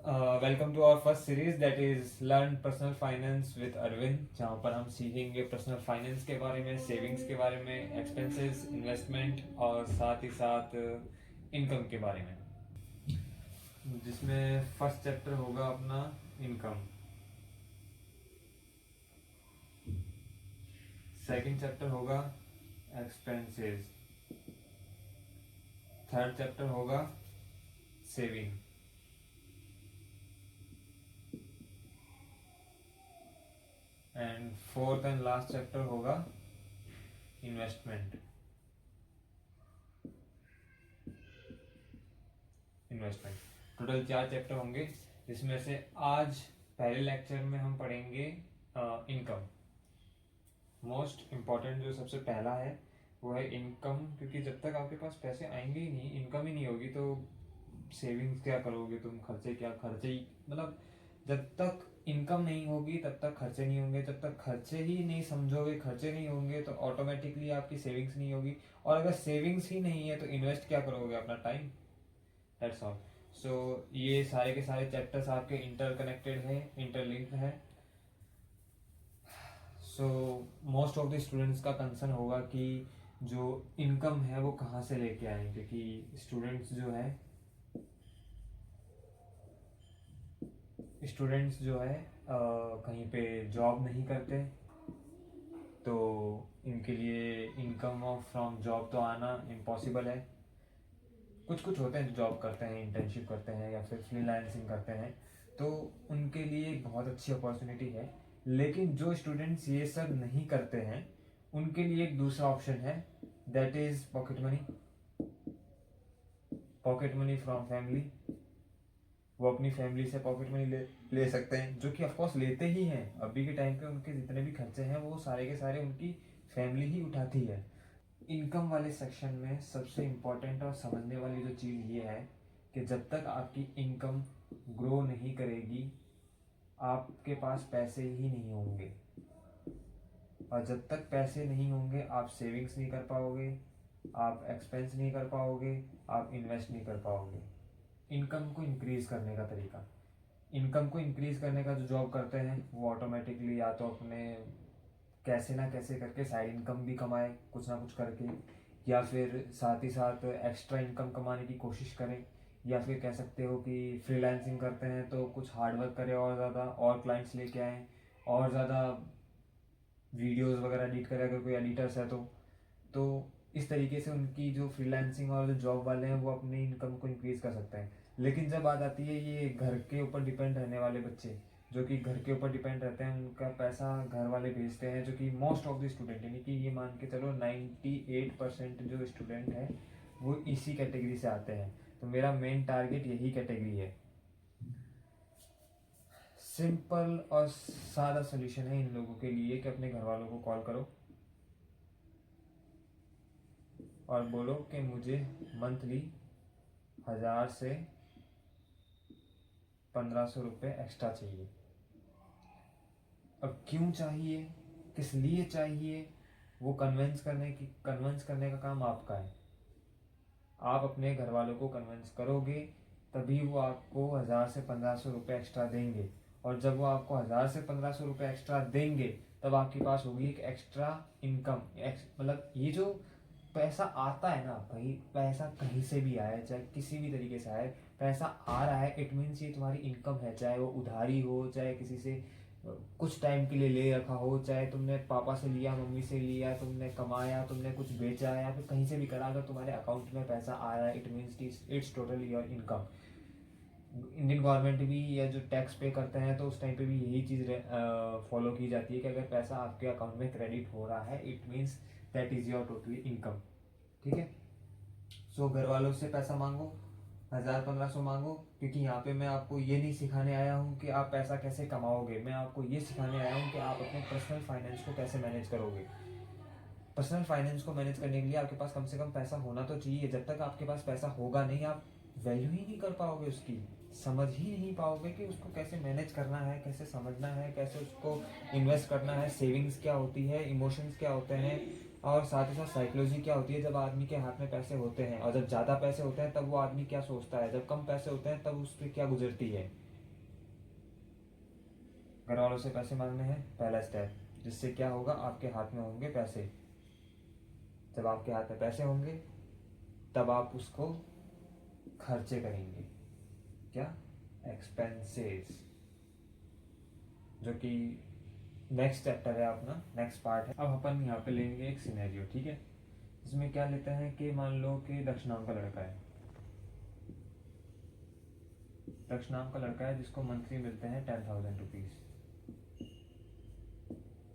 Welcome to our first series that is learn personal finance with Arvind, जहाँ पर हम सीखेंगे पर्सनल फाइनेंस के बारे में, सेविंग्स के बारे में, एक्सपेंसेस, इन्वेस्टमेंट और साथ ही साथ इनकम के बारे में, जिसमें फर्स्ट चैप्टर होगा अपना इनकम, सेकंड चैप्टर होगा एक्सपेंसेस, थर्ड चैप्टर होगा saving and fourth and last chapter होगा इन्वेस्टमेंट। टोटल 4 चैप्टर होंगे, जिसमें से आज पहले लेक्चर में हम पढ़ेंगे इनकम। मोस्ट इम्पॉर्टेंट जो सबसे पहला है वो है इनकम, क्योंकि जब तक आपके पास पैसे आएंगे ही नहीं, इनकम ही नहीं होगी, तो सेविंग्स क्या करोगे तुम, खर्चे ही मतलब जब तक इनकम नहीं होगी तब तक खर्चे नहीं होंगे, जब तक खर्चे ही नहीं समझोगे, खर्चे नहीं होंगे तो ऑटोमेटिकली आपकी सेविंग्स नहीं होगी, और अगर सेविंग्स ही नहीं है तो इन्वेस्ट क्या करोगे, अपना टाइम। That's all. सो ये सारे के सारे चैप्टर्स आपके इंटरकनेक्टेड है, इंटरलिंक्ड है। So most of the students का कंसर्न होगा कि जो इनकम है वो कहाँ से लेके आए, क्योंकि स्टूडेंट्स जो है कहीं पे जॉब नहीं करते, तो इनके लिए इनकम फ्रॉम जॉब तो आना इम्पॉसिबल है। कुछ कुछ होते हैं जो जॉब करते हैं, इंटर्नशिप करते हैं या फिर फ्रीलांसिंग करते हैं, तो उनके लिए एक बहुत अच्छी अपॉर्चुनिटी है। लेकिन जो स्टूडेंट्स ये सब नहीं करते हैं उनके लिए एक दूसरा ऑप्शन है, that is pocket money. Pocket money from family. वो अपनी फैमिली से पॉकेट मनी ले सकते हैं, जो कि ऑफकोर्स लेते ही हैं। अभी के टाइम पे उनके जितने भी खर्चे हैं वो सारे के सारे उनकी फैमिली ही उठाती है। इनकम वाले सेक्शन में सबसे इम्पोर्टेंट और समझने वाली जो चीज़ ये है कि जब तक आपकी इनकम ग्रो नहीं करेगी आपके पास पैसे ही नहीं होंगे, और जब तक पैसे नहीं होंगे आप सेविंग्स नहीं कर पाओगे, आप एक्सपेंस नहीं कर पाओगे, आप इन्वेस्ट नहीं कर पाओगे। इनकम को इंक्रीज करने का तरीका, इनकम को इंक्रीज करने का जो जॉब करते हैं वो ऑटोमेटिकली या तो अपने कैसे ना कैसे करके साइड इनकम भी कमाए कुछ ना कुछ करके, या फिर साथ ही साथ एक्स्ट्रा इनकम कमाने की कोशिश करें, या फिर कह सकते हो कि फ्रीलांसिंग करते हैं तो कुछ हार्ड वर्क करें और ज़्यादा, और क्लाइंट्स लेके आएँ, और ज़्यादा वीडियोस वगैरह एडिट करें अगर कोई एडिटर्स है तो इस तरीके से उनकी जो फ्रीलांसिंग और जो जॉब वाले हैं वो अपनी इनकम को इंक्रीज कर सकते हैं। लेकिन जब बात आती है ये घर के ऊपर डिपेंड रहने वाले बच्चे, जो कि घर के ऊपर डिपेंड रहते हैं, उनका पैसा घर वाले भेजते हैं, जो कि मोस्ट ऑफ द स्टूडेंट, यानी कि ये मान के चलो 98% जो स्टूडेंट है वो इसी कैटेगरी से आते हैं। तो मेरा मेन टारगेट यही कैटेगरी है। सिंपल और सादा सोल्यूशन है इन लोगों के लिए कि अपने घर वालों को कॉल करो और बोलो कि मुझे मंथली 1000 से 1500 रुपये एक्स्ट्रा चाहिए। अब क्यों चाहिए, किस लिए चाहिए, वो कन्विंस करने का काम आपका है। आप अपने घर वालों को कन्विंस करोगे तभी वो आपको 1000 से 1500 रुपये एक्स्ट्रा देंगे, और जब वो आपको 1000 से 1500 रुपये एक्स्ट्रा देंगे तब आपके पास होगी एक एक्स्ट्रा इनकम। मतलब ये जो पैसा आता है ना भाई, पैसा कहीं से भी आए, चाहे किसी भी तरीके से आए, पैसा आ रहा है इट मीन्स ये तुम्हारी इनकम है, चाहे वो उधारी हो, चाहे किसी से कुछ टाइम के लिए ले रखा हो, चाहे तुमने पापा से लिया, मम्मी से लिया, तुमने कमाया, तुमने कुछ बेचा, या फिर कहीं से भी करा, अगर तुम्हारे अकाउंट में पैसा आ रहा है it means it's total your income. Indian government भी या जो टैक्स पे करते हैं तो उस टाइम पे भी यही चीज़ फॉलो की जाती है कि अगर पैसा आपके अकाउंट में क्रेडिट हो रहा है it means that is your totally income. ठीक है। सो घर वालों से पैसा मांगो, 1000-1500 मांगो, क्योंकि यहाँ पे मैं आपको ये नहीं सिखाने आया हूँ कि आप पैसा कैसे कमाओगे, मैं आपको ये सिखाने आया हूँ कि आप अपने पर्सनल फाइनेंस को कैसे मैनेज करोगे। पर्सनल फाइनेंस को मैनेज करने के लिए आपके पास कम से कम पैसा होना तो चाहिए। जब तक आपके पास पैसा होगा नहीं आप वैल्यू ही नहीं कर पाओगे उसकी, समझ ही नहीं पाओगे कि उसको कैसे मैनेज करना है, कैसे समझना है, कैसे उसको इन्वेस्ट करना है, सेविंग्स क्या होती है, इमोशंस क्या होते हैं, और साथ ही साथ साइकोलॉजी क्या होती है जब आदमी के हाथ में पैसे होते हैं, और जब ज़्यादा पैसे होते हैं तब वो आदमी क्या सोचता है, जब कम पैसे होते हैं तब उस पर क्या गुजरती है। घर वालों से पैसे मांगने हैं, पहला स्टेप, जिससे क्या होगा, आपके हाथ में होंगे पैसे। जब आपके हाथ में पैसे होंगे तब आप उसको खर्चे करेंगे। क्या? एक्सपेंसेस, जो कि नेक्स्ट चैप्टर है अपना, नेक्स्ट पार्ट है। अब अपन यहाँ पे लेंगे एक सिनेरियो, ठीक है। इसमें क्या लेते हैं कि मान लो कि दक्ष नाम का लड़का है, दक्ष नाम का लड़का है जिसको मंथली मिलते हैं 10,000 रुपीज़,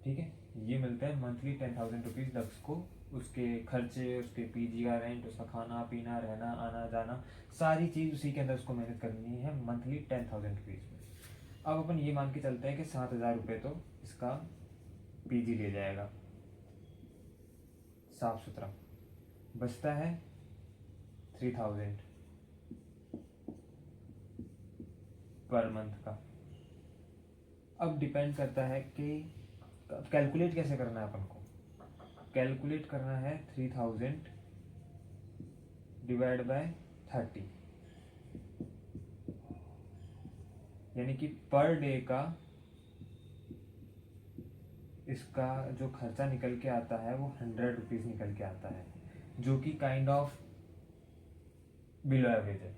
ठीक है। ये मिलते हैं मंथली 10,000 रुपीज़ दक्ष को, उसके खर्चे, उसके पीजी का रेंट, उसका खाना पीना, रहना, आना जाना, सारी चीज़ उसी के अंदर उसको मेहनत करनी है, मंथली 10,000 रुपीज़ में। अब अपन ये मान के चलते हैं कि 7,000 रुपये तो इसका पीजी ले जाएगा साफ सुथरा, बचता है 3,000 पर मंथ का। अब डिपेंड करता है कि कैलकुलेट कैसे करना है अपन को। कैलकुलेट करना है 3,000 डिवाइड बाय 30, यानी कि पर डे का इसका जो खर्चा निकल के आता है वो 100 रुपीज़ निकल के आता है, जो कि काइंड ऑफ बिलो एवरेज है।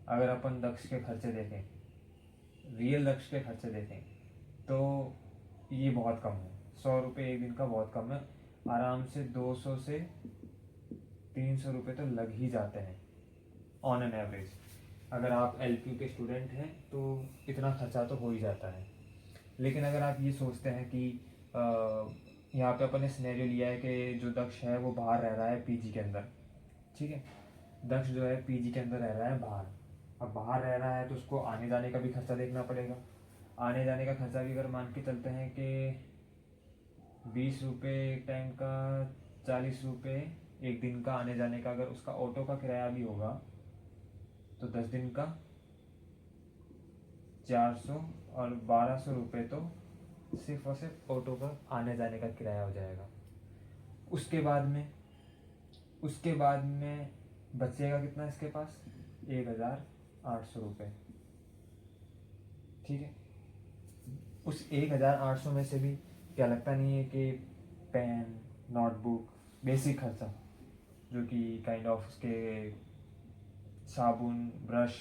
अगर अपन दक्ष के खर्चे देखें, रियल दक्ष के खर्चे देखें, तो ये बहुत कम है। 100 रुपये एक दिन का बहुत कम है। आराम से 200 से 300 रुपये तो लग ही जाते हैं ऑन एन एवरेज। अगर आप LPU के स्टूडेंट हैं तो इतना खर्चा तो हो ही जाता है। लेकिन अगर आप ये सोचते हैं कि यहाँ पे अपन ने सिनेरियो लिया है कि जो दक्ष है वो बाहर रह रहा है पीजी के अंदर, ठीक है। दक्ष जो है पीजी के अंदर रह रहा है बाहर। अब बाहर रह रहा है तो उसको आने जाने का भी खर्चा देखना पड़ेगा। आने जाने का खर्चा भी अगर मान के चलते हैं कि 20 रुपये एक टाइम का, 40 रुपये एक दिन का आने जाने का, अगर उसका ऑटो का किराया भी होगा तो 10 दिन का 400 और 1,200 रुपये तो सिर्फ और सिर्फ ऑटो का आने जाने का किराया हो जाएगा। उसके बाद में बचेगा कितना इसके पास? 1,800 रुपये, ठीक है। उस 1,800 में से भी क्या लगता नहीं है कि पेन, नोटबुक, बेसिक खर्चा, जो कि काइंड ऑफ उसके साबुन, ब्रश,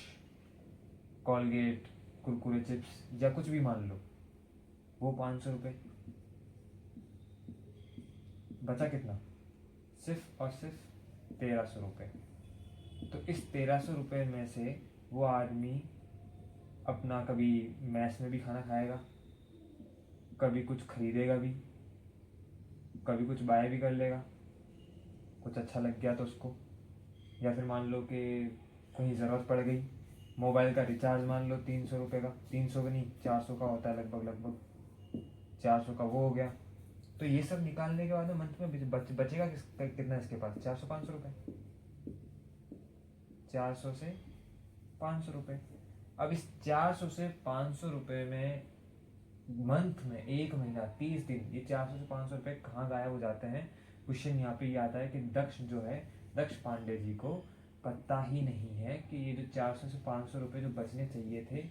कॉलगेट, कुरकुरे चिप्स या कुछ भी मान लो, वो 500 रुपये, बचा कितना? सिर्फ और सिर्फ 1,300 रुपये। तो इस 1,300 रुपये में से वो आदमी अपना कभी मैस में भी खाना खाएगा, कभी कुछ खरीदेगा भी, कभी कुछ बाय भी कर लेगा, कुछ अच्छा लग गया तो उसको, या फिर मान लो कि कहीं ज़रूरत पड़ गई, मोबाइल का रिचार्ज मान लो 300 रुपये का, 300 का नहीं 400 का होता है लगभग 400 का, वो हो गया। तो ये सब निकालने के बाद में मंथ में बचेगा कितना इसके पास? 400-500 रुपये, 400 से 500 रुपये। अब इस 400 से 500 रुपये में मंथ में, एक महीना 30 दिन, ये 400 से 500 रुपये कहाँ गायब हो जाते हैं? क्वेश्चन यहाँ पे ये आता है कि दक्ष जो है, दक्ष पांडे जी को पता ही नहीं है कि ये जो 400 से 500 रुपये जो बचने चाहिए थे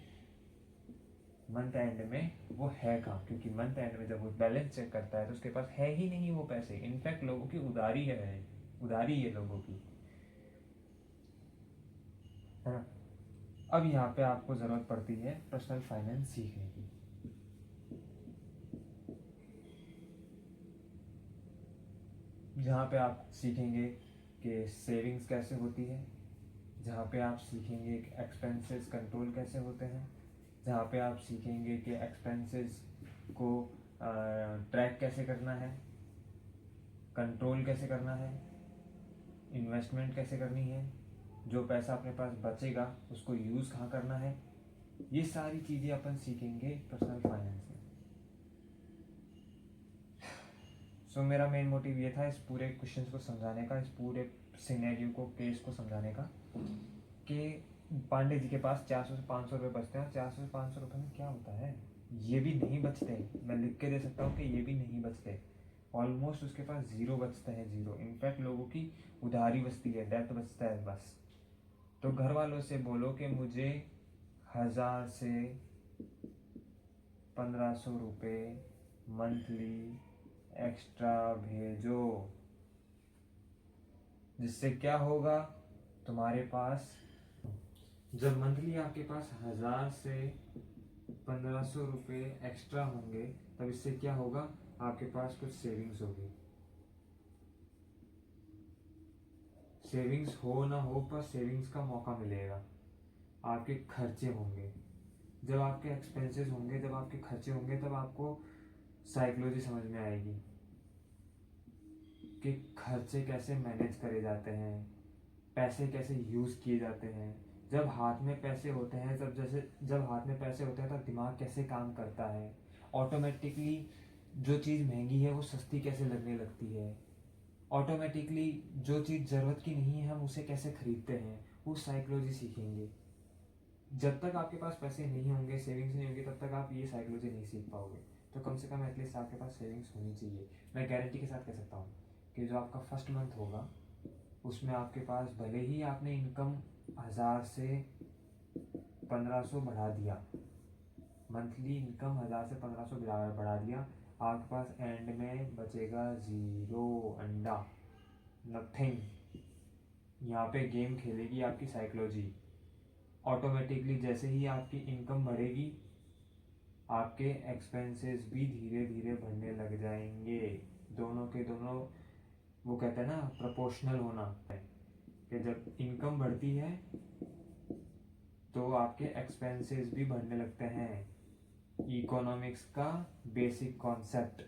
मंथ एंड में, वो है कहाँ। क्योंकि मंथ एंड में जब वो बैलेंस चेक करता है तो उसके पास है ही नहीं वो पैसे। इनफैक्ट लोगों की उधारी है, उधारी है लोगों की, है ना। अब यहाँ पे आपको ज़रूरत पड़ती है पर्सनल फाइनेंस सीखने की। जहाँ पे आप सीखेंगे कि सेविंग्स कैसे होती है, जहाँ पे आप सीखेंगे कि एक्सपेंसेस कंट्रोल कैसे होते हैं, जहाँ पे आप सीखेंगे कि एक्सपेंसेस को ट्रैक कैसे करना है, कंट्रोल कैसे करना है, इन्वेस्टमेंट कैसे करनी है, जो पैसा अपने पास बचेगा उसको यूज़ कहाँ करना है, ये सारी चीज़ें अपन सीखेंगे पर्सनल फाइनेंस में। सो मेरा मेन मोटिव ये था इस पूरे क्वेश्चन को समझाने का, इस पूरे सिनेरियो को, केस को समझाने का, कि पांडे जी के पास 400 से 500 रुपये बचते हैं। 400 से 500 रुपये में क्या होता है? ये भी नहीं बचते, मैं लिख के दे सकता हूँ कि ये भी नहीं बचते। ऑलमोस्ट उसके पास ज़ीरो बचता है, ज़ीरो। इनफैक्ट लोगों की उधारी बचती है, डेट बचता है बस। तो घर वालों से बोलो कि मुझे 1,000 से 1500 रुपये मंथली एक्स्ट्रा भेजो, जिससे क्या होगा, तुम्हारे पास जब मंथली आपके पास 1000 से 1500 रुपये एक्स्ट्रा होंगे, तब इससे क्या होगा, आपके पास कुछ सेविंग्स होगी। सेविंग्स हो ना हो, पर सेविंग्स का मौका मिलेगा। आपके खर्चे होंगे, जब आपके एक्सपेंसेस होंगे, जब आपके खर्चे होंगे, तब आपको साइकोलॉजी समझ में आएगी कि खर्चे कैसे मैनेज करे जाते हैं, पैसे कैसे यूज़ किए जाते हैं। जब हाथ में पैसे होते हैं, जब हाथ में पैसे होते हैं, तब दिमाग कैसे काम करता है। ऑटोमेटिकली जो चीज़ महंगी है वो सस्ती कैसे लगने लगती है। ऑटोमेटिकली जो चीज़ ज़रूरत की नहीं है हम उसे कैसे खरीदते हैं, वो साइकोलॉजी सीखेंगे। जब तक आपके पास पैसे नहीं होंगे, सेविंग्स नहीं होंगी, तब तक आप ये साइकोलॉजी नहीं सीख पाओगे। तो कम से कम एटलीस्ट आपके पास सेविंग्स होनी चाहिए। मैं गारंटी के साथ कह सकता हूँ कि जो आपका फर्स्ट मंथ होगा उसमें आपके पास, भले ही आपने इनकम 1000 से 1500 बढ़ा दिया, मंथली इनकम 1000 से 1500 बढ़ा दिया, आपके पास एंड में बचेगा 0 अंडा, नथिंग। यहाँ पे गेम खेलेगी आपकी साइकोलॉजी। ऑटोमेटिकली जैसे ही आपकी इनकम बढ़ेगी, आपके एक्सपेंसेस भी धीरे धीरे बढ़ने लग जाएंगे। दोनों के दोनों, वो कहते हैं ना, प्रोपोर्शनल होना है कि जब इनकम बढ़ती है तो आपके एक्सपेंसेस भी बढ़ने लगते हैं। इकोनॉमिक्स का बेसिक कॉन्सेप्ट